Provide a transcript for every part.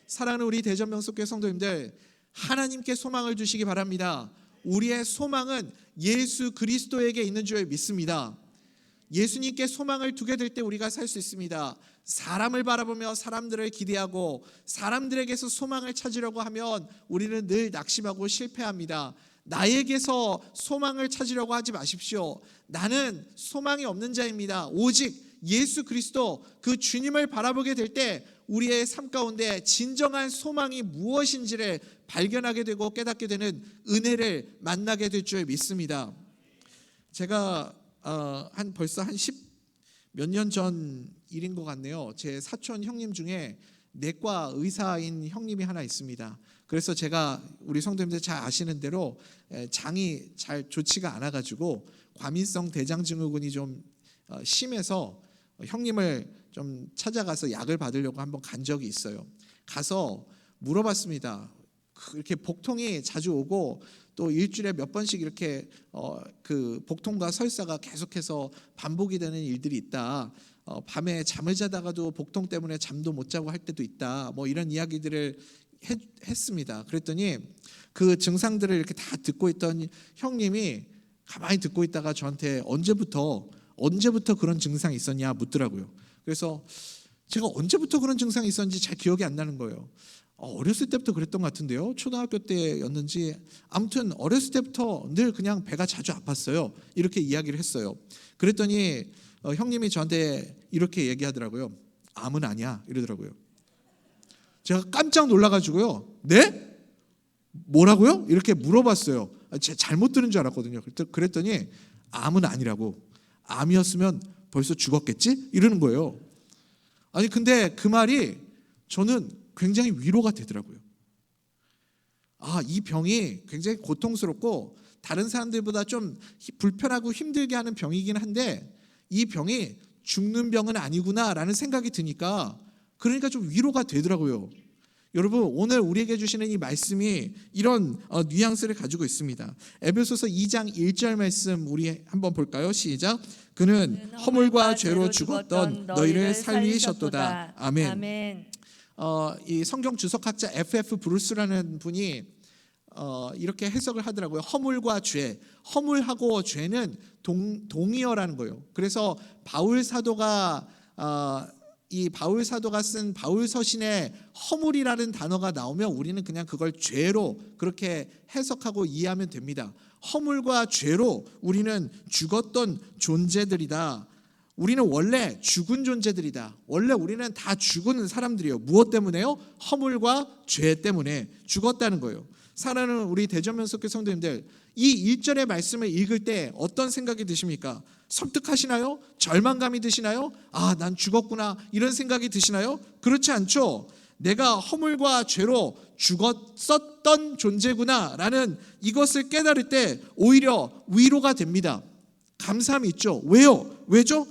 사랑하는 우리 대전명석교회 성도님들, 하나님께 소망을 주시기 바랍니다. 우리의 소망은 예수 그리스도에게 있는 줄 믿습니다. 예수님께 소망을 두게 될 때 우리가 살 수 있습니다. 사람을 바라보며 사람들을 기대하고 사람들에게서 소망을 찾으려고 하면 우리는 늘 낙심하고 실패합니다. 나에게서 소망을 찾으려고 하지 마십시오. 나는 소망이 없는 자입니다. 오직 예수 그리스도 그 주님을 바라보게 될 때 우리의 삶 가운데 진정한 소망이 무엇인지를 발견하게 되고 깨닫게 되는 은혜를 만나게 될 줄 믿습니다. 제가 벌써 한 10몇 년 전 일인 것 같네요. 제 사촌 형님 중에 내과 의사인 형님이 하나 있습니다. 그래서 제가 우리 성도님들 잘 아시는 대로 장이 잘 좋지가 않아가지고 과민성 대장증후군이 좀 심해서 형님을 좀 찾아가서 약을 받으려고 한번 간 적이 있어요. 가서 물어봤습니다. 이렇게 복통이 자주 오고 또 일주일에 몇 번씩 이렇게 그 복통과 설사가 계속해서 반복이 되는 일들이 있다. 밤에 잠을 자다가도 복통 때문에 잠도 못 자고 할 때도 있다. 뭐 이런 이야기들을 했습니다. 그랬더니 그 증상들을 이렇게 다 듣고 있던 형님이 가만히 듣고 있다가 저한테 언제부터 그런 증상이 있었냐 묻더라고요. 그래서 제가 언제부터 그런 증상이 있었는지 잘 기억이 안 나는 거예요. 어렸을 때부터 그랬던 것 같은데요. 초등학교 때였는지 아무튼 어렸을 때부터 늘 그냥 배가 자주 아팠어요. 이렇게 이야기를 했어요. 그랬더니 형님이 저한테 이렇게 얘기하더라고요. 암은 아니야 이러더라고요. 제가 깜짝 놀라가지고요. 네? 뭐라고요? 이렇게 물어봤어요. 제가 잘못 들은 줄 알았거든요. 그랬더니 암은 아니라고. 암이었으면 벌써 죽었겠지? 이러는 거예요. 아니 근데 그 말이 저는 굉장히 위로가 되더라고요. 이 병이 굉장히 고통스럽고 다른 사람들보다 좀 불편하고 힘들게 하는 병이긴 한데 이 병이 죽는 병은 아니구나라는 생각이 드니까 그러니까 좀 위로가 되더라고요. 여러분 오늘 우리에게 주시는 이 말씀이 이런 뉘앙스를 가지고 있습니다. 에베소서 2장 1절 말씀 우리 한번 볼까요? 시작. 그는 허물과 죄로 죽었던 너희를 살리셨도다. 아멘. 이 성경 주석학자 F.F. 브루스라는 분이 이렇게 해석을 하더라고요. 허물과 죄, 허물하고 죄는 동의어라는 거예요. 그래서 바울 사도가 쓴 바울 서신에 허물이라는 단어가 나오면 우리는 그냥 그걸 죄로 그렇게 해석하고 이해하면 됩니다. 허물과 죄로 우리는 죽었던 존재들이다. 우리는 원래 죽은 존재들이다. 원래 우리는 다 죽은 사람들이에요. 무엇 때문에요? 허물과 죄 때문에 죽었다는 거예요. 사랑하는 우리 대전명석교회 성도님들, 이 1절의 말씀을 읽을 때 어떤 생각이 드십니까? 섬뜩하시나요? 절망감이 드시나요? 난 죽었구나 이런 생각이 드시나요? 그렇지 않죠. 내가 허물과 죄로 죽었었던 존재구나 라는 이것을 깨달을 때 오히려 위로가 됩니다. 감사함이 있죠. 왜죠?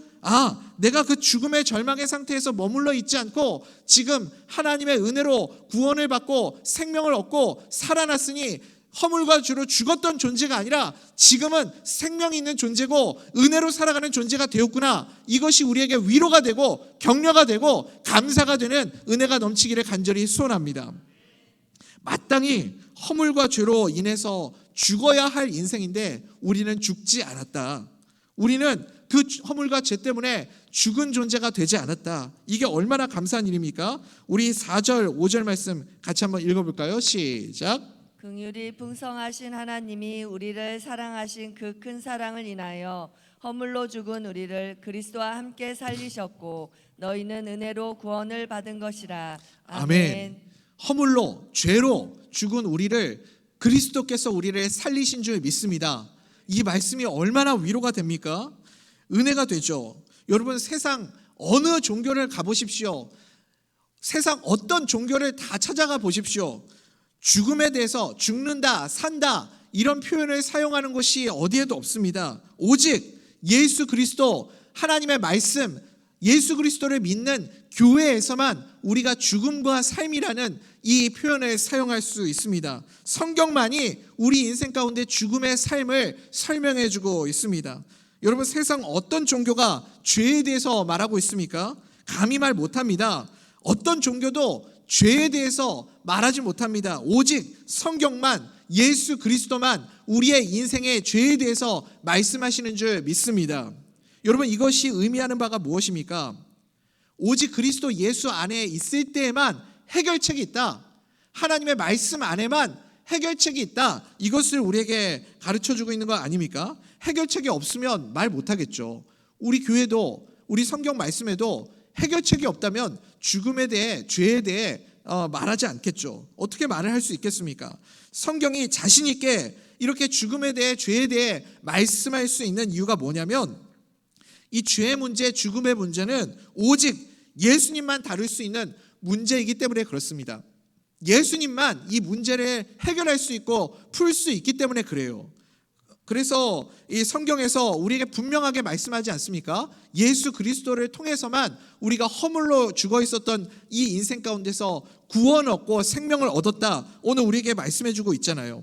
내가 그 죽음의 절망의 상태에서 머물러 있지 않고 지금 하나님의 은혜로 구원을 받고 생명을 얻고 살아났으니 허물과 죄로 죽었던 존재가 아니라 지금은 생명이 있는 존재고 은혜로 살아가는 존재가 되었구나. 이것이 우리에게 위로가 되고 격려가 되고 감사가 되는 은혜가 넘치기를 간절히 소원합니다. 마땅히 허물과 죄로 인해서 죽어야 할 인생인데 우리는 죽지 않았다. 우리는 그 허물과 죄 때문에 죽은 존재가 되지 않았다. 이게 얼마나 감사한 일입니까? 우리 4절, 5절 말씀 같이 한번 읽어볼까요? 시작. 긍휼이 풍성하신 하나님이 우리를 사랑하신 그 큰 사랑을 인하여 허물로 죽은 우리를 그리스도와 함께 살리셨고 너희는 은혜로 구원을 받은 것이라. 아멘. 허물로 죄로 죽은 우리를 그리스도께서 우리를 살리신 줄 믿습니다. 이 말씀이 얼마나 위로가 됩니까? 은혜가 되죠. 여러분 세상 어느 종교를 가보십시오. 세상 어떤 종교를 다 찾아가 보십시오. 죽음에 대해서 죽는다, 산다 이런 표현을 사용하는 것이 어디에도 없습니다. 오직 예수 그리스도 하나님의 말씀 예수 그리스도를 믿는 교회에서만 우리가 죽음과 삶이라는 이 표현을 사용할 수 있습니다. 성경만이 우리 인생 가운데 죽음의 삶을 설명해 주고 있습니다. 여러분 세상 어떤 종교가 죄에 대해서 말하고 있습니까? 감히 말 못합니다. 어떤 종교도 죄에 대해서 말하지 못합니다. 오직 성경만, 예수 그리스도만 우리의 인생의 죄에 대해서 말씀하시는 줄 믿습니다. 여러분, 이것이 의미하는 바가 무엇입니까? 오직 그리스도 예수 안에 있을 때에만 해결책이 있다. 하나님의 말씀 안에만 해결책이 있다. 이것을 우리에게 가르쳐주고 있는 거 아닙니까? 해결책이 없으면 말 못하겠죠. 우리 교회도, 우리 성경 말씀에도 해결책이 없다면 죽음에 대해, 죄에 대해 말하지 않겠죠. 어떻게 말을 할 수 있겠습니까? 성경이 자신 있게 이렇게 죽음에 대해, 죄에 대해 말씀할 수 있는 이유가 뭐냐면, 이 죄의 문제, 죽음의 문제는 오직 예수님만 다룰 수 있는 문제이기 때문에 그렇습니다. 예수님만 이 문제를 해결할 수 있고 풀 수 있기 때문에 그래요. 그래서 이 성경에서 우리에게 분명하게 말씀하지 않습니까? 예수 그리스도를 통해서만 우리가 허물로 죽어 있었던 이 인생 가운데서 구원 얻고 생명을 얻었다. 오늘 우리에게 말씀해주고 있잖아요.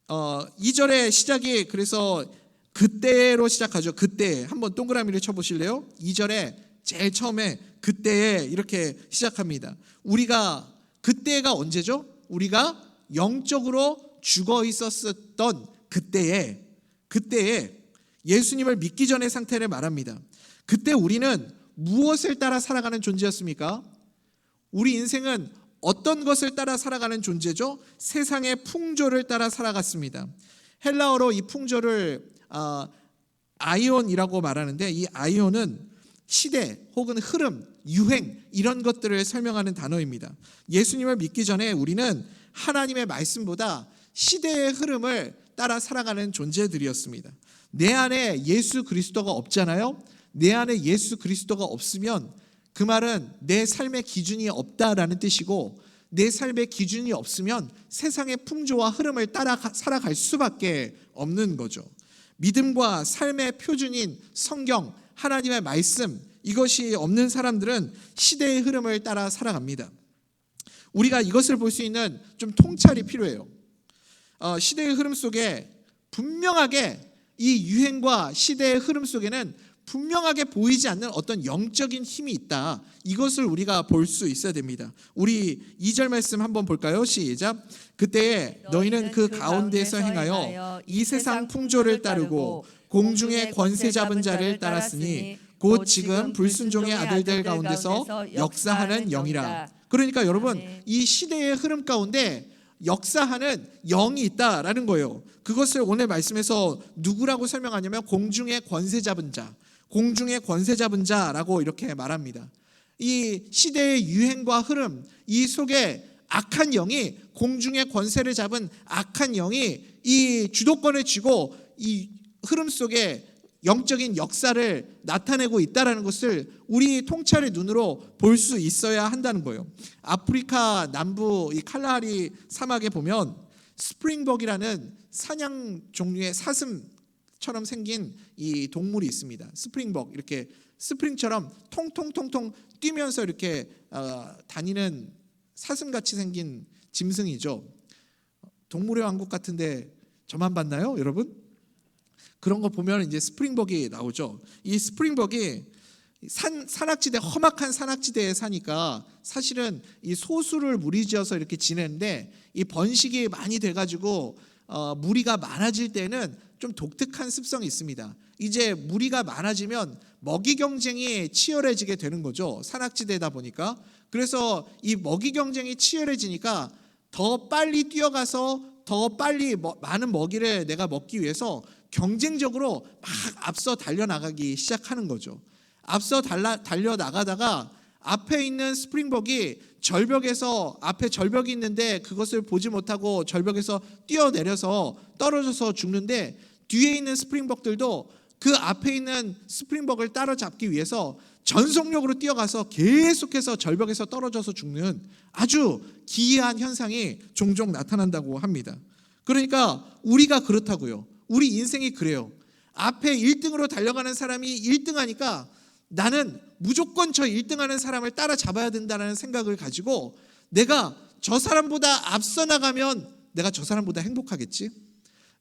2절의 시작이 그래서 그때로 시작하죠. 그때. 한번 동그라미를 쳐보실래요? 2절에 제일 처음에 그때에 이렇게 시작합니다. 우리가, 그때가 언제죠? 우리가 영적으로 죽어 있었던 그때에 예수님을 믿기 전의 상태를 말합니다. 그때 우리는 무엇을 따라 살아가는 존재였습니까? 우리 인생은 어떤 것을 따라 살아가는 존재죠? 세상의 풍조를 따라 살아갔습니다. 헬라어로 이 풍조를 아이온이라고 말하는데, 이 아이온은 시대 혹은 흐름, 유행, 이런 것들을 설명하는 단어입니다. 예수님을 믿기 전에 우리는 하나님의 말씀보다 시대의 흐름을 따라 살아가는 존재들이었습니다. 내 안에 예수 그리스도가 없잖아요. 내 안에 예수 그리스도가 없으면 그 말은 내 삶의 기준이 없다라는 뜻이고, 내 삶의 기준이 없으면 세상의 풍조와 흐름을 따라 살아갈 수밖에 없는 거죠. 믿음과 삶의 표준인 성경, 하나님의 말씀, 이것이 없는 사람들은 시대의 흐름을 따라 살아갑니다. 우리가 이것을 볼 수 있는 좀 통찰이 필요해요. 시대의 흐름 속에 분명하게, 이 유행과 시대의 흐름 속에는 분명하게 보이지 않는 어떤 영적인 힘이 있다. 이것을 우리가 볼 수 있어야 됩니다. 우리 2절 말씀 한번 볼까요? 시작. 그때에 너희는 그 가운데서 행하여 이 세상 풍조를 따르고 공중의 권세 잡은 자를 따랐으니 곧 지금 불순종의 아들들 가운데서 역사하는 영이라. 그러니까 여러분, 이 시대의 흐름 가운데 역사하는 영이 있다라는 거예요. 그것을 오늘 말씀에서 누구라고 설명하냐면 공중의 권세 잡은 자, 공중의 권세 잡은 자라고 이렇게 말합니다. 이 시대의 유행과 흐름, 이 속에 악한 영이, 공중의 권세를 잡은 악한 영이 이 주도권을 쥐고 이 흐름 속에 영적인 역사를 나타내고 있다는 것을 우리 통찰의 눈으로 볼 수 있어야 한다는 거예요. 아프리카 남부 이 칼라하리 사막에 보면 스프링벅이라는 사냥 종류의 사슴처럼 생긴 이 동물이 있습니다. 스프링벅, 이렇게 스프링처럼 통통통통 뛰면서 이렇게 다니는 사슴같이 생긴 짐승이죠. 동물의 왕국 같은데 저만 봤나요, 여러분? 그런 거 보면 이제 스프링벅이 나오죠. 이 스프링벅이 산악지대, 험악한 산악지대에 사니까 사실은 이 소수를 무리지어서 이렇게 지내는데, 이 번식이 많이 돼가지고 무리가 많아질 때는 좀 독특한 습성이 있습니다. 이제 무리가 많아지면 먹이 경쟁이 치열해지게 되는 거죠. 산악지대다 보니까. 그래서 이 먹이 경쟁이 치열해지니까 더 빨리 뛰어가서 더 빨리 많은 먹이를 내가 먹기 위해서 경쟁적으로 막 앞서 달려나가기 시작하는 거죠. 앞서 달려나가다가 앞에 있는 스프링벅이 절벽에서, 앞에 절벽이 있는데 그것을 보지 못하고 절벽에서 뛰어내려서 떨어져서 죽는데, 뒤에 있는 스프링벅들도 그 앞에 있는 스프링벅을 따라잡기 위해서 전속력으로 뛰어가서 계속해서 절벽에서 떨어져서 죽는 아주 기이한 현상이 종종 나타난다고 합니다. 그러니까 우리가 그렇다고요. 우리 인생이 그래요. 앞에 1등으로 달려가는 사람이 1등하니까 나는 무조건 저 1등하는 사람을 따라잡아야 된다는 생각을 가지고, 내가 저 사람보다 앞서 나가면 내가 저 사람보다 행복하겠지,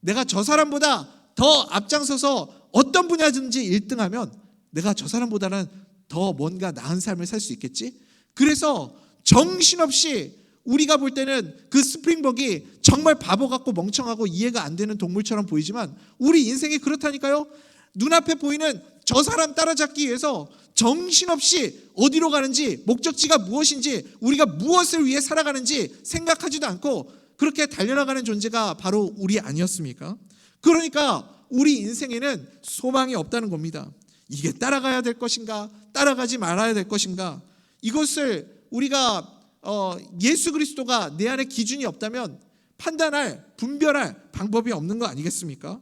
내가 저 사람보다 더 앞장서서 어떤 분야든지 1등하면 내가 저 사람보다는 더 뭔가 나은 삶을 살 수 있겠지. 그래서 정신없이 우리가 볼 때는 그 스프링복이 정말 바보 같고 멍청하고 이해가 안 되는 동물처럼 보이지만 우리 인생이 그렇다니까요. 눈앞에 보이는 저 사람 따라잡기 위해서 정신없이 어디로 가는지, 목적지가 무엇인지, 우리가 무엇을 위해 살아가는지 생각하지도 않고 그렇게 달려나가는 존재가 바로 우리 아니었습니까? 그러니까 우리 인생에는 소망이 없다는 겁니다. 이게 따라가야 될 것인가, 따라가지 말아야 될 것인가, 이것을 우리가 예수 그리스도가 내 안에 기준이 없다면 판단할, 분별할 방법이 없는 거 아니겠습니까?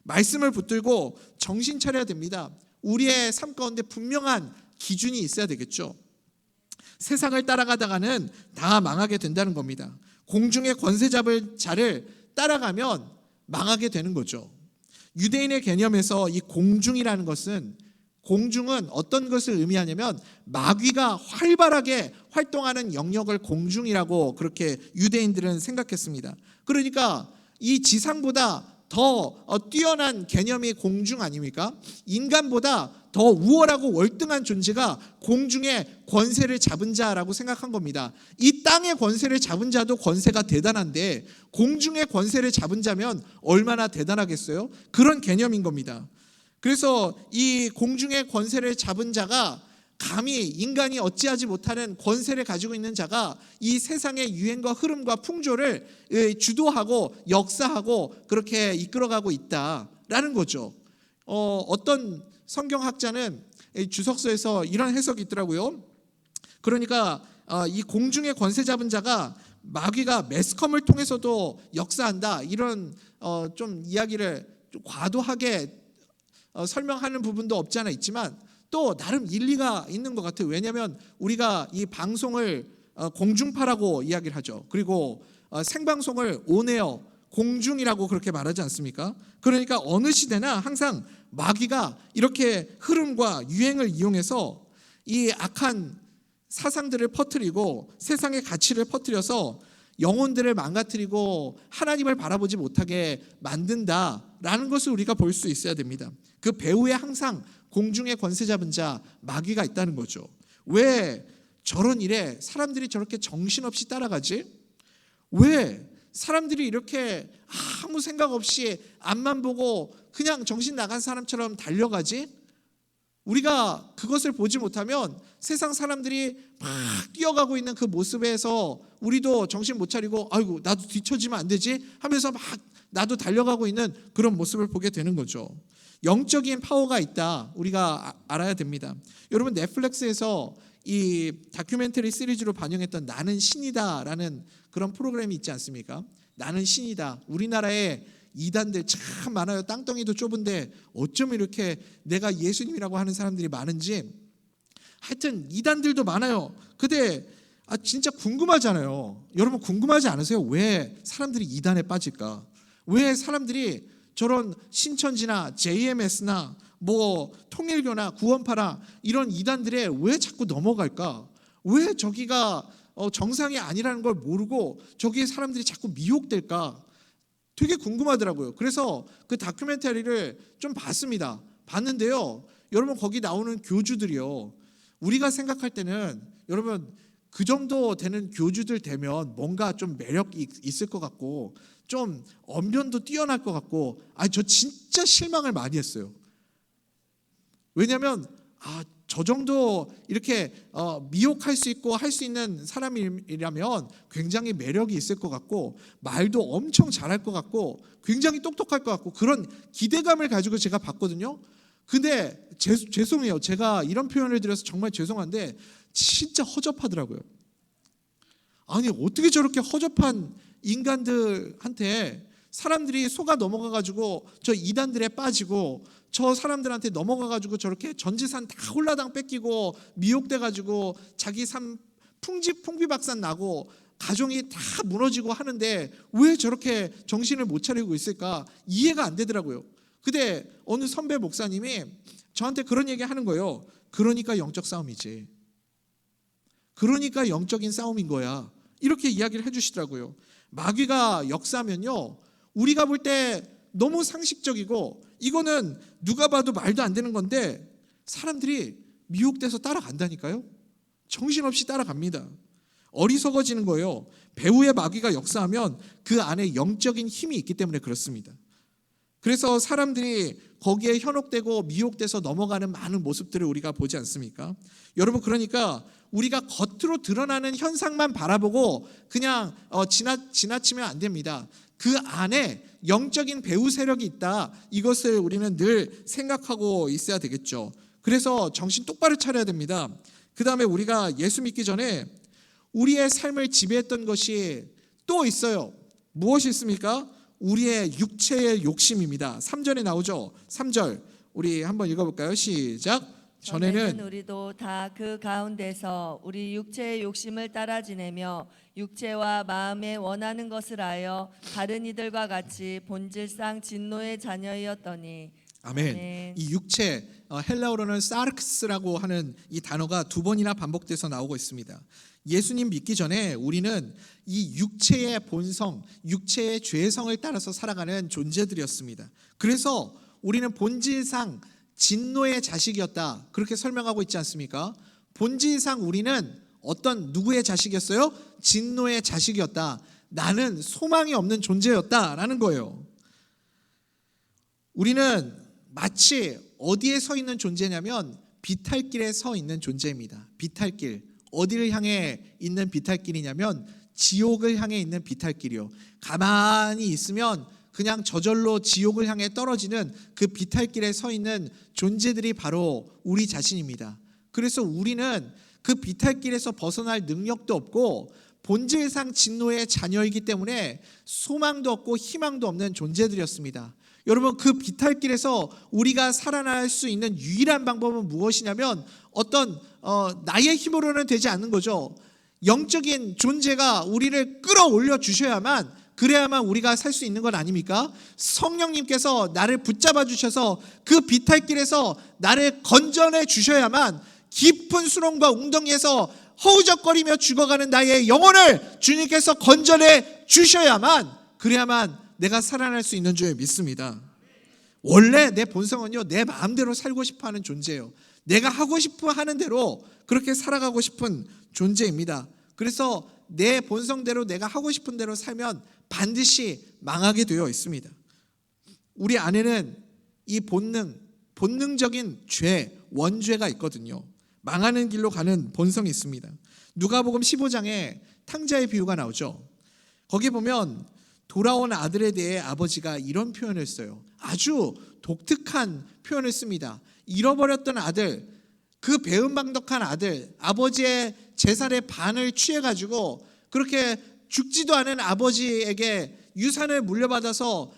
말씀을 붙들고 정신 차려야 됩니다. 우리의 삶 가운데 분명한 기준이 있어야 되겠죠. 세상을 따라가다가는 다 망하게 된다는 겁니다. 공중의 권세 잡을 자를 따라가면 망하게 되는 거죠. 유대인의 개념에서 이 공중이라는 것은, 공중은 어떤 것을 의미하냐면 마귀가 활발하게 활동하는 영역을 공중이라고 그렇게 유대인들은 생각했습니다. 그러니까 이 지상보다 더 뛰어난 개념이 공중 아닙니까? 인간보다 더 우월하고 월등한 존재가 공중의 권세를 잡은 자라고 생각한 겁니다. 이 땅의 권세를 잡은 자도 권세가 대단한데 공중의 권세를 잡은 자면 얼마나 대단하겠어요? 그런 개념인 겁니다. 그래서 이 공중의 권세를 잡은 자가 감히 인간이 어찌하지 못하는 권세를 가지고 있는 자가 이 세상의 유행과 흐름과 풍조를 주도하고 역사하고 그렇게 이끌어가고 있다라는 거죠. 어떤 성경학자는 주석서에서 이런 해석이 있더라고요. 그러니까 이 공중의 권세 잡은 자가 마귀가 매스컴을 통해서도 역사한다, 이런 좀 이야기를 좀 과도하게 설명하는 부분도 없지 않아 있지만 또 나름 일리가 있는 것 같아요. 왜냐하면 우리가 이 방송을 공중파라고 이야기를 하죠. 그리고 생방송을 온에어, 공중이라고 그렇게 말하지 않습니까? 그러니까 어느 시대나 항상 마귀가 이렇게 흐름과 유행을 이용해서 이 악한 사상들을 퍼뜨리고 세상의 가치를 퍼뜨려서 영혼들을 망가뜨리고 하나님을 바라보지 못하게 만든다라는 것을 우리가 볼 수 있어야 됩니다. 그 배후에 항상 공중의 권세 잡은 자 마귀가 있다는 거죠. 왜 저런 일에 사람들이 저렇게 정신없이 따라가지? 왜 사람들이 이렇게 아무 생각 없이 앞만 보고 그냥 정신 나간 사람처럼 달려가지? 우리가 그것을 보지 못하면 세상 사람들이 막 뛰어가고 있는 그 모습에서 우리도 정신 못 차리고 아이고 나도 뒤처지면 안 되지 하면서 막 나도 달려가고 있는 그런 모습을 보게 되는 거죠. 영적인 파워가 있다, 우리가 알아야 됩니다. 여러분, 넷플릭스에서 이 다큐멘터리 시리즈로 반영했던 나는 신이다라는 그런 프로그램이 있지 않습니까? 나는 신이다. 우리나라에 이단들 참 많아요. 땅덩이도 좁은데 어쩜 이렇게 내가 예수님이라고 하는 사람들이 많은지. 하여튼 이단들도 많아요. 근데 진짜 궁금하잖아요. 여러분 궁금하지 않으세요? 왜 사람들이 이단에 빠질까? 왜 사람들이 저런 신천지나 JMS나 뭐 통일교나 구원파나 이런 이단들에 왜 자꾸 넘어갈까? 왜 저기가 정상이 아니라는 걸 모르고 저기에 사람들이 자꾸 미혹될까? 되게 궁금하더라고요. 그래서 그 다큐멘터리를 좀 봤습니다. 봤는데요, 여러분 거기 나오는 교주들이요, 우리가 생각할 때는 여러분 그 정도 되는 교주들 되면 뭔가 좀 매력이 있을 것 같고 좀 언변도 뛰어날 것 같고, 저 진짜 실망을 많이 했어요. 왜냐하면 저 정도 이렇게 미혹할 수 있고 할 수 있는 사람이라면 굉장히 매력이 있을 것 같고 말도 엄청 잘할 것 같고 굉장히 똑똑할 것 같고 그런 기대감을 가지고 제가 봤거든요. 근데 죄송해요. 제가 이런 표현을 드려서 정말 죄송한데 진짜 허접하더라고요. 아니 어떻게 저렇게 허접한 인간들한테 사람들이 속아 넘어가가지고 저 이단들에 빠지고 저 사람들한테 넘어가가지고 저렇게 전재산 다 홀라당 뺏기고 미혹돼가지고 자기 삶 풍비박산 나고 가정이 다 무너지고 하는데 왜 저렇게 정신을 못 차리고 있을까 이해가 안 되더라고요. 근데 어느 선배 목사님이 저한테 그런 얘기 하는 거예요. 그러니까 영적 싸움이지. 그러니까 영적인 싸움인 거야. 이렇게 이야기를 해주시더라고요. 마귀가 역사하면요, 우리가 볼 때 너무 상식적이고 이거는 누가 봐도 말도 안 되는 건데 사람들이 미혹돼서 따라간다니까요. 정신없이 따라갑니다. 어리석어지는 거예요. 배후의 마귀가 역사하면 그 안에 영적인 힘이 있기 때문에 그렇습니다. 그래서 사람들이 거기에 현혹되고 미혹돼서 넘어가는 많은 모습들을 우리가 보지 않습니까? 여러분, 그러니까 우리가 겉으로 드러나는 현상만 바라보고 그냥 지나치면 안 됩니다. 그 안에 영적인 배후 세력이 있다. 이것을 우리는 늘 생각하고 있어야 되겠죠. 그래서 정신 똑바로 차려야 됩니다. 그 다음에 우리가 예수 믿기 전에 우리의 삶을 지배했던 것이 또 있어요. 무엇이 있습니까? 우리의 육체의 욕심입니다. 3절에 나오죠. 3절 우리 한번 읽어볼까요? 시작. 전에는 우리도 다 그 가운데서 우리 육체의 욕심을 따라 지내며 육체와 마음에 원하는 것을 하여 다른 이들과 같이 본질상 진노의 자녀이었더니. 아멘. 아멘. 이 육체, 헬라어로는 사르크스라고 하는 이 단어가 2번이나 반복돼서 나오고 있습니다. 예수님 믿기 전에 우리는 이 육체의 본성, 육체의 죄성을 따라서 살아가는 존재들이었습니다. 그래서 우리는 본질상 진노의 자식이었다. 그렇게 설명하고 있지 않습니까? 본질상 우리는 누구의 자식이었어요? 진노의 자식이었다. 나는 소망이 없는 존재였다라는 거예요. 우리는 마치 어디에 서 있는 존재냐면 비탈길에 서 있는 존재입니다. 비탈길. 어디를 향해 있는 비탈길이냐면 지옥을 향해 있는 비탈길이요. 가만히 있으면 그냥 저절로 지옥을 향해 떨어지는 그 비탈길에 서 있는 존재들이 바로 우리 자신입니다. 그래서 우리는 그 비탈길에서 벗어날 능력도 없고 본질상 진노의 자녀이기 때문에 소망도 없고 희망도 없는 존재들이었습니다. 여러분, 그 비탈길에서 우리가 살아날 수 있는 유일한 방법은 무엇이냐면 나의 힘으로는 되지 않는 거죠. 영적인 존재가 우리를 끌어올려 주셔야만, 그래야만 우리가 살 수 있는 건 아닙니까? 성령님께서 나를 붙잡아 주셔서 그 비탈길에서 나를 건져내 주셔야만, 깊은 수렁과 웅덩이에서 허우적거리며 죽어가는 나의 영혼을 주님께서 건져내 주셔야만, 그래야만 내가 살아날 수 있는 줄 믿습니다. 원래 내 본성은요, 내 마음대로 살고 싶어하는 존재예요. 내가 하고 싶어 하는 대로 그렇게 살아가고 싶은 존재입니다. 그래서 내 본성대로 내가 하고 싶은 대로 살면 반드시 망하게 되어 있습니다. 우리 안에는 이 본능적인 죄, 원죄가 있거든요. 망하는 길로 가는 본성이 있습니다. 누가복음 15장에 탕자의 비유가 나오죠. 거기 보면 돌아온 아들에 대해 아버지가 이런 표현을 써요. 아주 독특한 표현을 씁니다. 잃어버렸던 아들, 그 배은망덕한 아들, 아버지의 재산의 반을 취해가지고 그렇게 죽지도 않은 아버지에게 유산을 물려받아서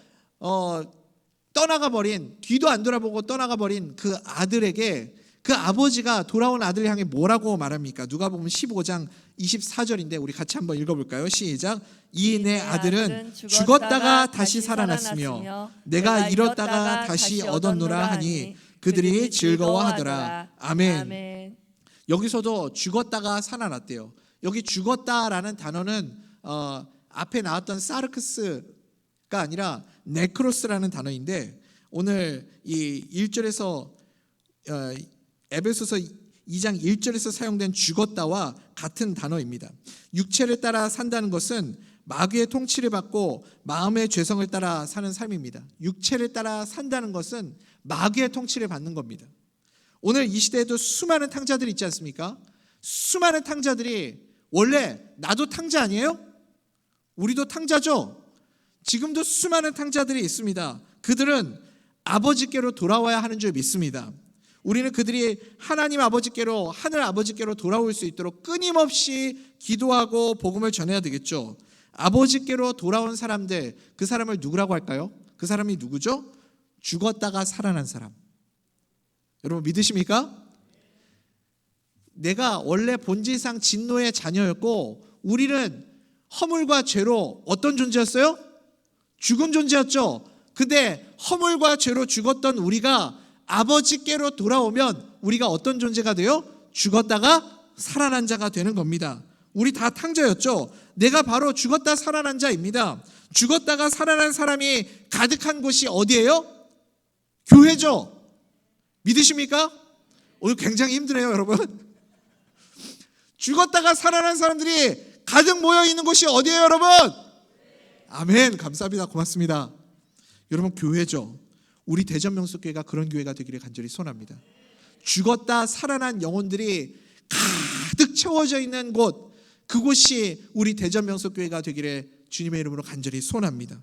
떠나가 버린, 뒤도 안 돌아보고 떠나가 버린 그 아들에게 그 아버지가 돌아온 아들을 향해 뭐라고 말합니까? 누가복음 15장 24절인데 우리 같이 한번 읽어볼까요? 시작. 이 내 아들은 죽었다가 다시 살아났으며 내가 잃었다가 다시 얻었노라 하니 그들이 즐거워하더라. 아멘. 여기서도 죽었다가 살아났대요. 여기 죽었다라는 단어는 앞에 나왔던 사르크스가 아니라 네크로스라는 단어인데, 오늘 이 1절에서 에베소서 2장 1절에서 사용된 죽었다와 같은 단어입니다. 육체를 따라 산다는 것은 마귀의 통치를 받고 마음의 죄성을 따라 사는 삶입니다. 육체를 따라 산다는 것은 마귀의 통치를 받는 겁니다. 오늘 이 시대에도 수많은 탕자들이 있지 않습니까? 수많은 탕자들이, 원래 나도 탕자 아니에요? 우리도 탕자죠? 지금도 수많은 탕자들이 있습니다. 그들은 아버지께로 돌아와야 하는 줄 믿습니다. 우리는 그들이 하나님 아버지께로, 하늘 아버지께로 돌아올 수 있도록 끊임없이 기도하고 복음을 전해야 되겠죠. 아버지께로 돌아온 사람들, 그 사람을 누구라고 할까요? 그 사람이 누구죠? 죽었다가 살아난 사람. 여러분 믿으십니까? 내가 원래 본질상 진노의 자녀였고 우리는 허물과 죄로 어떤 존재였어요? 죽은 존재였죠. 근데 허물과 죄로 죽었던 우리가 아버지께로 돌아오면 우리가 어떤 존재가 돼요? 죽었다가 살아난 자가 되는 겁니다. 우리 다 탕자였죠. 내가 바로 죽었다 살아난 자입니다. 죽었다가 살아난 사람이 가득한 곳이 어디예요? 교회죠. 믿으십니까? 오늘 굉장히 힘드네요, 여러분. 죽었다가 살아난 사람들이 가득 모여 있는 곳이 어디예요, 여러분? 아멘. 감사합니다. 고맙습니다. 여러분, 교회죠. 우리 대전명석교회가 그런 교회가 되기를 간절히 소원합니다. 죽었다 살아난 영혼들이 가득 채워져 있는 곳, 그곳이 우리 대전명석교회가 되기를 주님의 이름으로 간절히 소원합니다.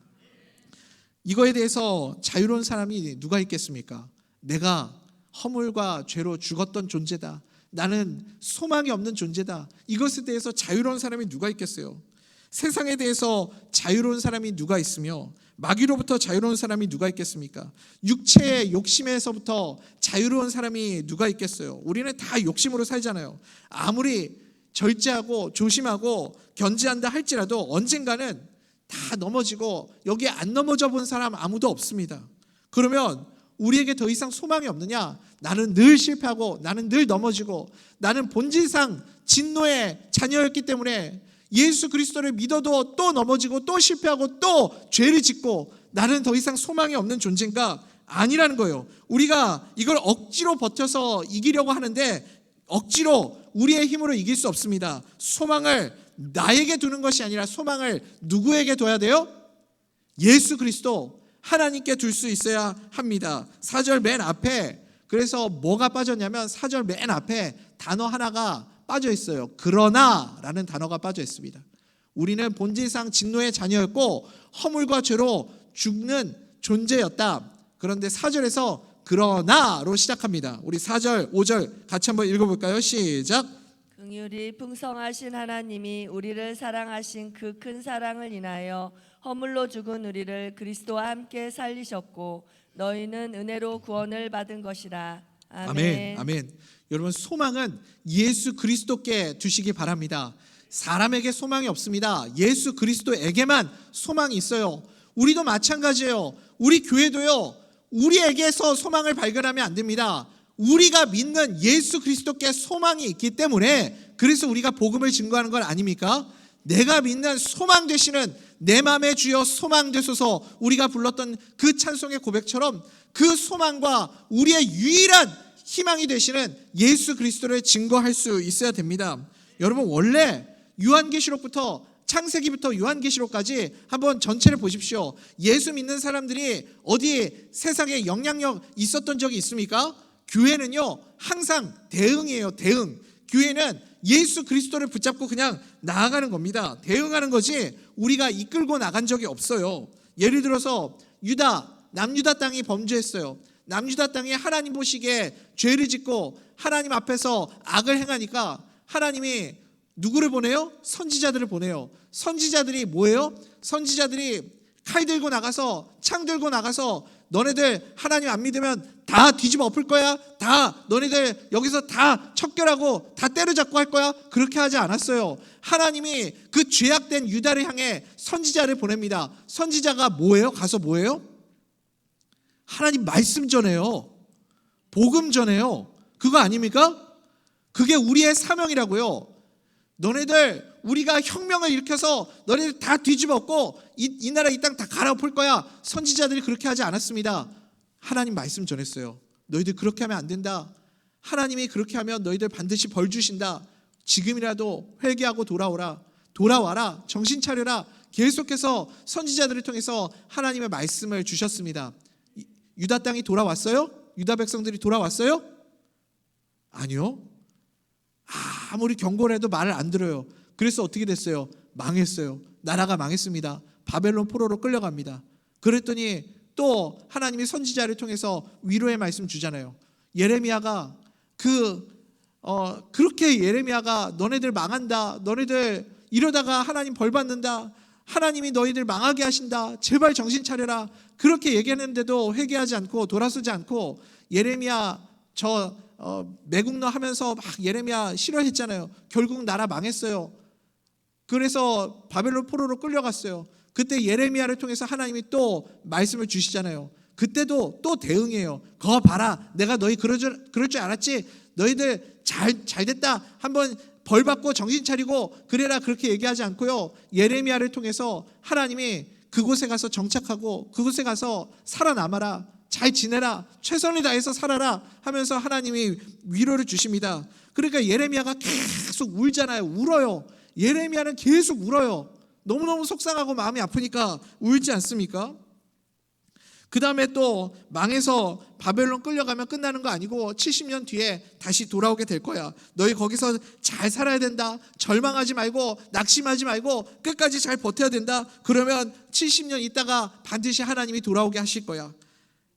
이거에 대해서 자유로운 사람이 누가 있겠습니까? 내가 허물과 죄로 죽었던 존재다, 나는 소망이 없는 존재다, 이것에 대해서 자유로운 사람이 누가 있겠어요? 세상에 대해서 자유로운 사람이 누가 있으며 마귀로부터 자유로운 사람이 누가 있겠습니까? 육체의 욕심에서부터 자유로운 사람이 누가 있겠어요? 우리는 다 욕심으로 살잖아요. 아무리 절제하고 조심하고 견제한다 할지라도 언젠가는 다 넘어지고 여기에 안 넘어져 본 사람 아무도 없습니다. 그러면 우리에게 더 이상 소망이 없느냐? 나는 늘 실패하고 나는 늘 넘어지고 나는 본질상 진노의 자녀였기 때문에 예수 그리스도를 믿어도 또 넘어지고 또 실패하고 또 죄를 짓고 나는 더 이상 소망이 없는 존재인가? 아니라는 거예요. 우리가 이걸 억지로 버텨서 이기려고 하는데 억지로 우리의 힘으로 이길 수 없습니다. 소망을 나에게 두는 것이 아니라 소망을 누구에게 둬야 돼요? 예수 그리스도 하나님께 둘 수 있어야 합니다. 4절 맨 앞에, 그래서 뭐가 빠졌냐면 4절 맨 앞에 단어 하나가 빠져 있어요. 그러나 라는 단어가 빠져 있습니다. 우리는 본질상 진노의 자녀였고 허물과 죄로 죽는 존재였다. 그런데 4절에서 그러나로 시작합니다. 우리 4절, 5절 같이 한번 읽어볼까요? 시작. 긍휼이 풍성하신 하나님이 우리를 사랑하신 그 큰 사랑을 인하여 허물로 죽은 우리를 그리스도와 함께 살리셨고 너희는 은혜로 구원을 받은 것이라. 아멘. 아멘. 아멘. 여러분, 소망은 예수 그리스도께 두시기 바랍니다. 사람에게 소망이 없습니다. 예수 그리스도에게만 소망이 있어요. 우리도 마찬가지예요. 우리 교회도요, 우리에게서 소망을 발견하면 안 됩니다. 우리가 믿는 예수 그리스도께 소망이 있기 때문에 그래서 우리가 복음을 증거하는 건 아닙니까? 내가 믿는 소망 되시는 내 맘의 주여 소망 되소서, 우리가 불렀던 그 찬송의 고백처럼 그 소망과 우리의 유일한 희망이 되시는 예수 그리스도를 증거할 수 있어야 됩니다. 여러분, 원래 요한계시록부터 창세기부터 요한계시록까지 한번 전체를 보십시오. 예수 믿는 사람들이 어디 세상에 영향력 있었던 적이 있습니까? 교회는요 항상 대응이에요. 대응. 교회는 예수 그리스도를 붙잡고 그냥 나아가는 겁니다. 대응하는 거지 우리가 이끌고 나간 적이 없어요. 예를 들어서 남유다 땅이 범죄했어요. 남유다 땅이 하나님 보시기에 죄를 짓고 하나님 앞에서 악을 행하니까 하나님이 누구를 보내요? 선지자들을 보내요. 선지자들이 뭐예요? 선지자들이 칼 들고 나가서, 창 들고 나가서 너네들 하나님 안 믿으면 다 뒤집어 엎을 거야, 다 너네들 여기서 다 척결하고 다 때려잡고 할 거야. 그렇게 하지 않았어요. 하나님이 그 죄악된 유다를 향해 선지자를 보냅니다. 선지자가 뭐예요? 가서 뭐예요? 하나님 말씀 전해요. 복음 전해요. 그거 아닙니까? 그게 우리의 사명이라고요. 너네들 우리가 혁명을 일으켜서 너네들 다 뒤집어 엎고 이 나라 이 땅 다 갈아엎을 거야. 선지자들이 그렇게 하지 않았습니다. 하나님 말씀 전했어요. 너희들 그렇게 하면 안 된다. 하나님이 그렇게 하면 너희들 반드시 벌 주신다. 지금이라도 회개하고 돌아와라. 정신 차려라. 계속해서 선지자들을 통해서 하나님의 말씀을 주셨습니다. 유다 땅이 돌아왔어요? 유다 백성들이 돌아왔어요? 아니요. 아무리 경고를 해도 말을 안 들어요. 그래서 어떻게 됐어요? 망했어요. 나라가 망했습니다. 바벨론 포로로 끌려갑니다. 그랬더니 또 하나님이 선지자를 통해서 위로의 말씀 주잖아요. 예레미야가 그렇게 예레미야가 너네들 망한다. 너네들 이러다가 하나님 벌 받는다. 하나님이 너희들 망하게 하신다. 제발 정신 차려라. 그렇게 얘기했는데도 회개하지 않고 돌아서지 않고 예레미야 매국노 하면서 막 예레미야 싫어했잖아요. 결국 나라 망했어요. 그래서 바벨론 포로로 끌려갔어요. 그때 예레미야를 통해서 하나님이 또 말씀을 주시잖아요. 그때도 또 대응해요. 거 봐라. 내가 너희 그럴 줄 알았지. 너희들 잘 됐다. 한번 벌 받고 정신 차리고 그래라. 그렇게 얘기하지 않고요. 예레미야를 통해서 하나님이 그곳에 가서 정착하고 그곳에 가서 살아남아라. 잘 지내라, 최선을 다해서 살아라 하면서 하나님이 위로를 주십니다. 그러니까 예레미야가 계속 울잖아요. 울어요. 예레미야는 계속 울어요. 너무너무 속상하고 마음이 아프니까 울지 않습니까? 그 다음에 또 망해서 바벨론 끌려가면 끝나는 거 아니고 70년 뒤에 다시 돌아오게 될 거야. 너희 거기서 잘 살아야 된다. 절망하지 말고 낙심하지 말고 끝까지 잘 버텨야 된다. 그러면 70년 있다가 반드시 하나님이 돌아오게 하실 거야.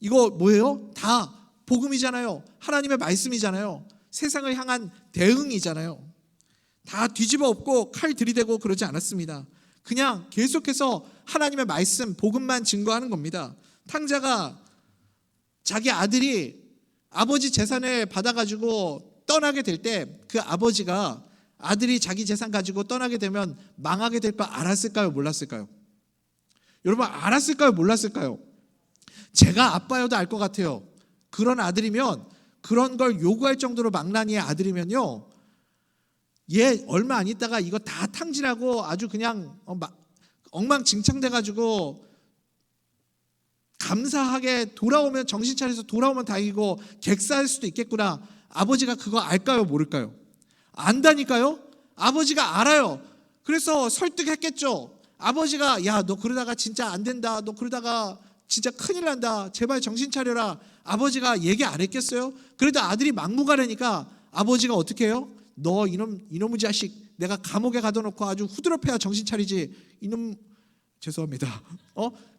이거 뭐예요? 다 복음이잖아요. 하나님의 말씀이잖아요. 세상을 향한 대응이잖아요. 다 뒤집어 엎고 칼 들이대고 그러지 않았습니다. 그냥 계속해서 하나님의 말씀, 복음만 증거하는 겁니다. 탕자가 자기 아들이 아버지 재산을 받아가지고 떠나게 될 때 그 아버지가 아들이 자기 재산 가지고 떠나게 되면 망하게 될 거 알았을까요? 몰랐을까요? 여러분 알았을까요? 몰랐을까요? 제가 아빠여도 알 것 같아요. 그런 아들이면, 그런 걸 요구할 정도로 망나니의 아들이면요, 얘 얼마 안 있다가 이거 다 탕진하고 아주 그냥 엉망진창돼가지고 감사하게 돌아오면, 정신 차려서 돌아오면 다행이고 객사할 수도 있겠구나. 아버지가 그거 알까요? 모를까요? 안다니까요. 아버지가 알아요. 그래서 설득했겠죠. 아버지가 야, 너 그러다가 진짜 안 된다, 너 그러다가 진짜 큰일 난다, 제발 정신 차려라. 아버지가 얘기 안 했겠어요? 그래도 아들이 막무가내니까 아버지가 어떻게 해요? 너 이놈의 자식, 내가 감옥에 가둬놓고 아주 후드럽해야 정신 차리지. 이놈, 죄송합니다.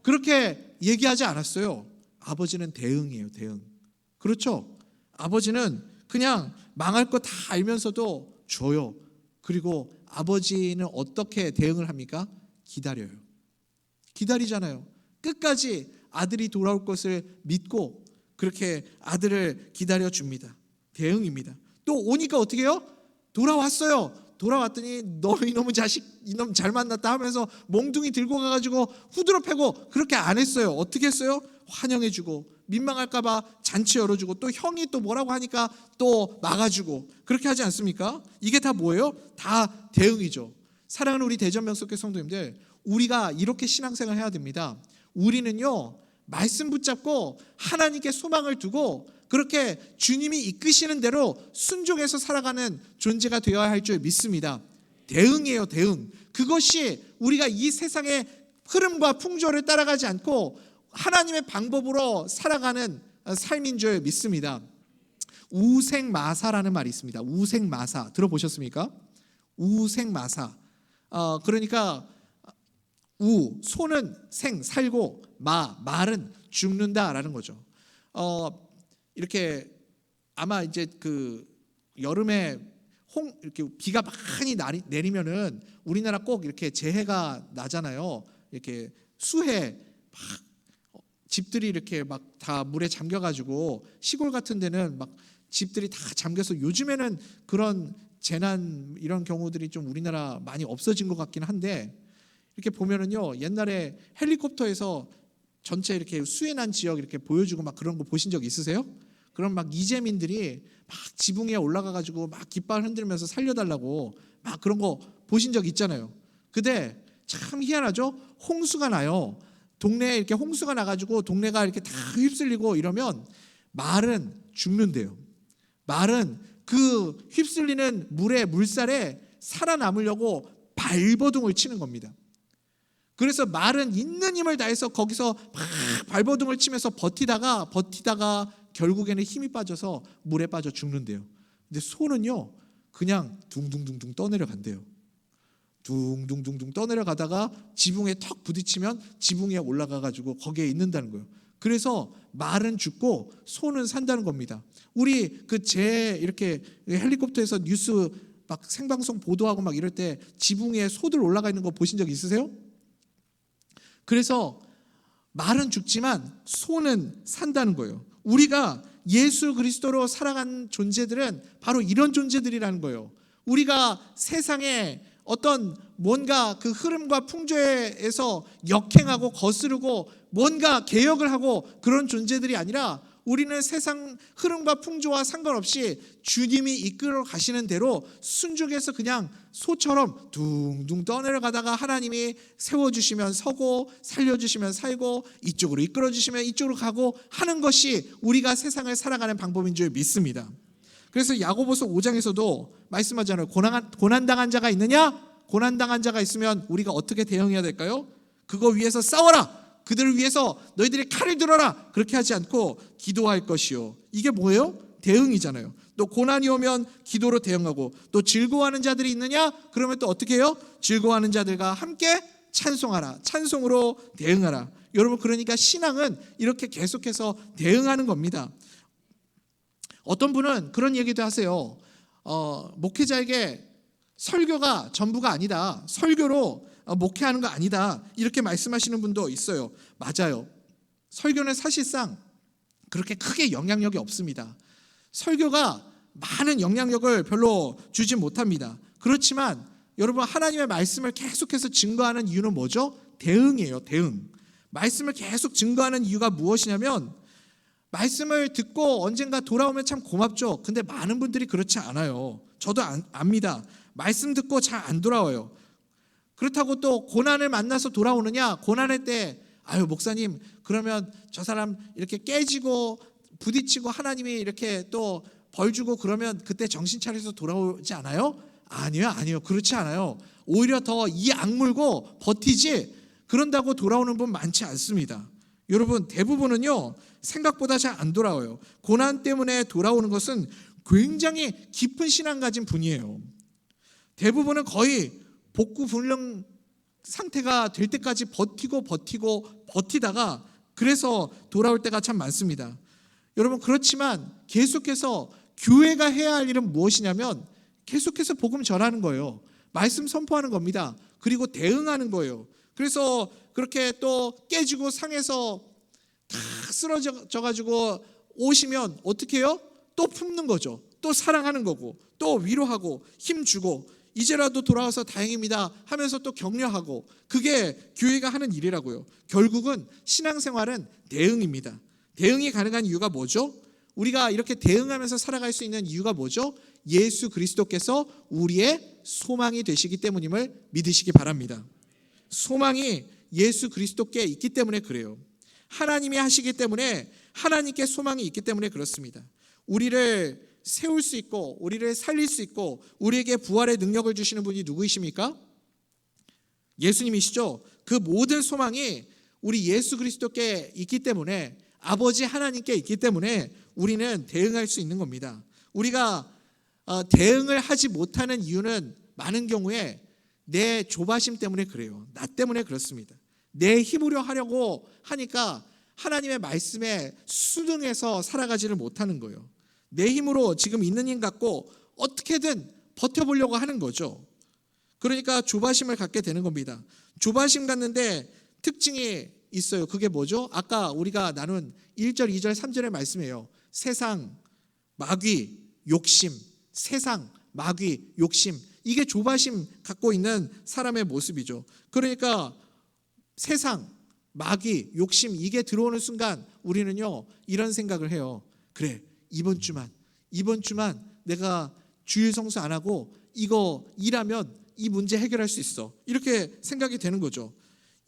그렇게 얘기하지 않았어요. 아버지는 대응이에요. 대응. 그렇죠? 아버지는 그냥 망할 거 다 알면서도 줘요. 그리고 아버지는 어떻게 대응을 합니까? 기다려요. 기다리잖아요. 끝까지 아들이 돌아올 것을 믿고 그렇게 아들을 기다려줍니다. 대응입니다. 또 오니까 어떻게 해요? 돌아왔어요. 돌아왔더니 너 이놈의 자식, 이놈 잘 만났다 하면서 몽둥이 들고 가가지고 후드러 패고 그렇게 안 했어요. 어떻게 했어요? 환영해주고, 민망할까봐 잔치 열어주고, 또 형이 또 뭐라고 하니까 또 막아주고, 그렇게 하지 않습니까? 이게 다 뭐예요? 다 대응이죠. 사랑하는 우리 대전명석교 성도님들, 우리가 이렇게 신앙생활 해야 됩니다. 우리는요, 말씀 붙잡고 하나님께 소망을 두고 그렇게 주님이 이끄시는 대로 순종해서 살아가는 존재가 되어야 할 줄 믿습니다. 대응이에요, 대응. 그것이 우리가 이 세상의 흐름과 풍조를 따라가지 않고 하나님의 방법으로 살아가는 삶인 줄 믿습니다. 우생마사라는 말이 있습니다. 우생마사 들어보셨습니까? 우생마사. 그러니까 소는 생, 살고, 말은 죽는다라는 거죠. 이렇게 아마 이제 그 여름에 이렇게 비가 많이 내리면은 우리나라 꼭 이렇게 재해가 나잖아요. 이렇게 수해 막 집들이 이렇게 막 다 물에 잠겨가지고 시골 같은 데는 막 집들이 다 잠겨서 요즘에는 그런 재난 이런 경우들이 좀 우리나라 많이 없어진 것 같긴 한데, 이렇게 보면은요, 옛날에 헬리콥터에서 전체 이렇게 수해 난 지역 이렇게 보여주고 막 그런 거 보신 적 있으세요? 그럼 막 이재민들이 막 지붕 위에 올라가가지고 막 깃발 흔들면서 살려달라고 막 그런 거 보신 적 있잖아요. 근데 참 희한하죠? 홍수가 나요. 동네에 이렇게 홍수가 나가지고 동네가 이렇게 다 휩쓸리고 이러면 말은 죽는데요. 말은 그 휩쓸리는 물살에 살아남으려고 발버둥을 치는 겁니다. 그래서 말은 있는 힘을 다해서 거기서 막 발버둥을 치면서 버티다가 결국에는 힘이 빠져서 물에 빠져 죽는데요. 근데 소는요, 그냥 둥둥둥둥 떠내려간대요. 둥둥둥둥 떠내려가다가 지붕에 턱 부딪히면 지붕 위에 올라가가지고 거기에 있는다는 거예요. 그래서 말은 죽고 소는 산다는 겁니다. 우리 이렇게 헬리콥터에서 뉴스 막 생방송 보도하고 막 이럴 때 지붕 위에 소들 올라가 있는 거 보신 적 있으세요? 그래서 말은 죽지만 소는 산다는 거예요. 우리가 예수 그리스도로 살아간 존재들은 바로 이런 존재들이라는 거예요. 우리가 세상에 어떤 뭔가 그 흐름과 풍조에서 역행하고 거스르고 뭔가 개혁을 하고 그런 존재들이 아니라 우리는 세상 흐름과 풍조와 상관없이 주님이 이끌어 가시는 대로 순종해서 그냥 소처럼 둥둥 떠내려가다가 하나님이 세워주시면 서고 살려주시면 살고 이쪽으로 이끌어주시면 이쪽으로 가고 하는 것이 우리가 세상을 살아가는 방법인 줄 믿습니다. 그래서 야고보서 5장에서도 말씀하잖아요. 고난당한 자가 있느냐? 고난당한 자가 있으면 우리가 어떻게 대응해야 될까요? 그거 위해서 싸워라. 그들을 위해서 너희들이 칼을 들어라. 그렇게 하지 않고 기도할 것이요. 이게 뭐예요? 대응이잖아요. 또 고난이 오면 기도로 대응하고, 또 즐거워하는 자들이 있느냐? 그러면 또 어떻게 해요? 즐거워하는 자들과 함께 찬송하라. 찬송으로 대응하라. 여러분, 그러니까 신앙은 이렇게 계속해서 대응하는 겁니다. 어떤 분은 그런 얘기도 하세요. 목회자에게 설교가 전부가 아니다. 설교로 목회하는 거 아니다. 이렇게 말씀하시는 분도 있어요. 맞아요. 설교는 사실상 그렇게 크게 영향력이 없습니다. 설교가 많은 영향력을 별로 주지 못합니다. 그렇지만 여러분, 하나님의 말씀을 계속해서 증거하는 이유는 뭐죠? 대응이에요. 대응. 말씀을 계속 증거하는 이유가 무엇이냐면, 말씀을 듣고 언젠가 돌아오면 참 고맙죠. 근데 많은 분들이 그렇지 않아요. 저도 압니다. 말씀 듣고 잘 안 돌아와요. 그렇다고 또 고난을 만나서 돌아오느냐? 고난할 때 아유 목사님, 그러면 저 사람 이렇게 깨지고 부딪히고 하나님이 이렇게 또 벌 주고 그러면 그때 정신 차려서 돌아오지 않아요? 아니요. 그렇지 않아요. 오히려 더 이 악물고 버티지, 그런다고 돌아오는 분 많지 않습니다. 여러분, 대부분은요 생각보다 잘 안 돌아와요. 고난 때문에 돌아오는 것은 굉장히 깊은 신앙 가진 분이에요. 대부분은 거의 복구 불능 상태가 될 때까지 버티다가 그래서 돌아올 때가 참 많습니다. 여러분, 그렇지만 계속해서 교회가 해야 할 일은 무엇이냐면 계속해서 복음 전하는 거예요. 말씀 선포하는 겁니다. 그리고 대응하는 거예요. 그래서 그렇게 또 깨지고 상해서 다 쓰러져 가지고 오시면 어떻게 해요? 또 품는 거죠. 또 사랑하는 거고, 또 위로하고 힘주고, 이제라도 돌아와서 다행입니다 하면서 또 격려하고, 그게 교회가 하는 일이라고요. 결국은 신앙생활은 대응입니다. 대응이 가능한 이유가 뭐죠? 우리가 이렇게 대응하면서 살아갈 수 있는 이유가 뭐죠? 예수 그리스도께서 우리의 소망이 되시기 때문임을 믿으시기 바랍니다. 소망이 예수 그리스도께 있기 때문에 그래요. 하나님이 하시기 때문에, 하나님께 소망이 있기 때문에 그렇습니다. 우리를 세울 수 있고 우리를 살릴 수 있고 우리에게 부활의 능력을 주시는 분이 누구이십니까? 예수님이시죠. 그 모든 소망이 우리 예수 그리스도께 있기 때문에, 아버지 하나님께 있기 때문에 우리는 대응할 수 있는 겁니다. 우리가 대응을 하지 못하는 이유는 많은 경우에 내 조바심 때문에 그래요. 나 때문에 그렇습니다. 내 힘으로 하려고 하니까 하나님의 말씀에 순응해서 살아가지를 못하는 거예요. 내 힘으로 지금 있는 힘 갖고 어떻게든 버텨보려고 하는 거죠. 그러니까 조바심을 갖게 되는 겁니다. 조바심 갖는데 특징이 있어요. 그게 뭐죠? 아까 우리가 나눈 1절, 2절, 3절의 말씀이에요. 세상, 마귀, 욕심. 세상, 마귀, 욕심. 이게 조바심 갖고 있는 사람의 모습이죠. 그러니까 세상, 마귀, 욕심, 이게 들어오는 순간 우리는요 이런 생각을 해요. 그래, 이번 주만 내가 주일 성수 안 하고 이거 일하면 이 문제 해결할 수 있어. 이렇게 생각이 되는 거죠.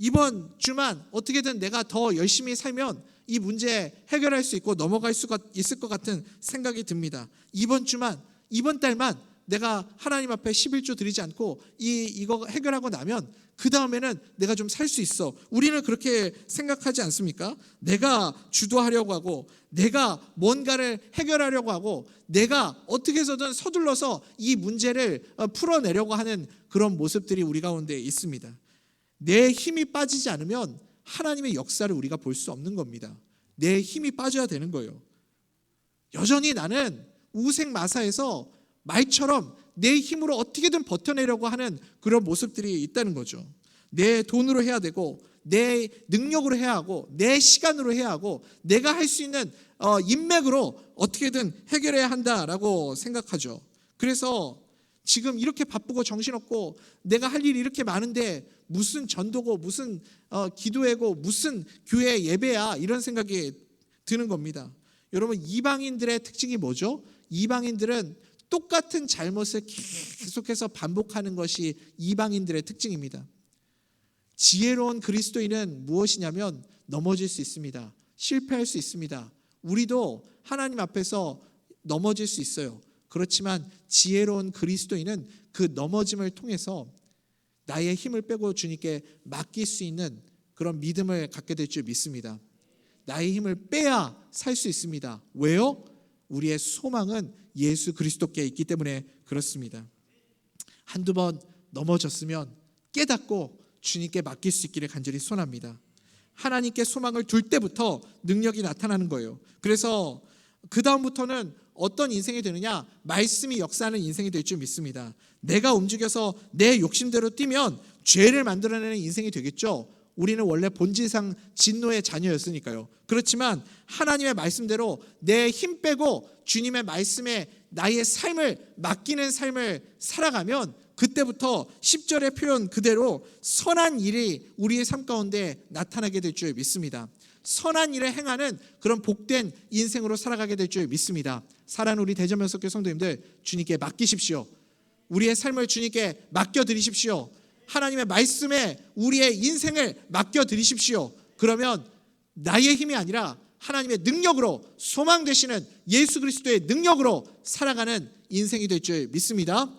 이번 주만 어떻게든 내가 더 열심히 살면 이 문제 해결할 수 있고 넘어갈 수가 있을 것 같은 생각이 듭니다. 이번 주만, 이번 달만 내가 하나님 앞에 11조 드리지 않고 이거 해결하고 나면 그 다음에는 내가 좀 살 수 있어. 우리는 그렇게 생각하지 않습니까? 내가 주도하려고 하고, 내가 뭔가를 해결하려고 하고, 내가 어떻게 해서든 서둘러서 이 문제를 풀어내려고 하는 그런 모습들이 우리 가운데 있습니다. 내 힘이 빠지지 않으면 하나님의 역사를 우리가 볼 수 없는 겁니다. 내 힘이 빠져야 되는 거예요. 여전히 나는 우생마사에서 말처럼 내 힘으로 어떻게든 버텨내려고 하는 그런 모습들이 있다는 거죠. 내 돈으로 해야 되고, 내 능력으로 해야 하고, 내 시간으로 해야 하고, 내가 할 수 있는 인맥으로 어떻게든 해결해야 한다라고 생각하죠. 그래서 지금 이렇게 바쁘고 정신없고 내가 할 일이 이렇게 많은데 무슨 전도고 무슨 기도회고 무슨 교회 예배야, 이런 생각이 드는 겁니다. 여러분, 이방인들의 특징이 뭐죠? 이방인들은 똑같은 잘못을 계속해서 반복하는 것이 이방인들의 특징입니다. 지혜로운 그리스도인은 무엇이냐면 넘어질 수 있습니다. 실패할 수 있습니다. 우리도 하나님 앞에서 넘어질 수 있어요. 그렇지만 지혜로운 그리스도인은 그 넘어짐을 통해서 나의 힘을 빼고 주님께 맡길 수 있는 그런 믿음을 갖게 될 줄 믿습니다. 나의 힘을 빼야 살 수 있습니다. 왜요? 우리의 소망은 예수 그리스도께 있기 때문에 그렇습니다. 한두 번 넘어졌으면 깨닫고 주님께 맡길 수 있기를 간절히 소원합니다. 하나님께 소망을 둘 때부터 능력이 나타나는 거예요. 그래서 그 다음부터는 어떤 인생이 되느냐? 말씀이 역사하는 인생이 될 줄 믿습니다. 내가 움직여서 내 욕심대로 뛰면 죄를 만들어내는 인생이 되겠죠. 우리는 원래 본질상 진노의 자녀였으니까요. 그렇지만 하나님의 말씀대로 내 힘 빼고 주님의 말씀에 나의 삶을 맡기는 삶을 살아가면 그때부터 10절의 표현 그대로 선한 일이 우리의 삶 가운데 나타나게 될 줄 믿습니다. 선한 일을 행하는 그런 복된 인생으로 살아가게 될 줄 믿습니다. 사랑하는 우리 대전면석교 성도님들, 주님께 맡기십시오. 우리의 삶을 주님께 맡겨드리십시오. 하나님의 말씀에 우리의 인생을 맡겨드리십시오. 그러면 나의 힘이 아니라 하나님의 능력으로, 소망 되시는 예수 그리스도의 능력으로 살아가는 인생이 될 줄 믿습니다.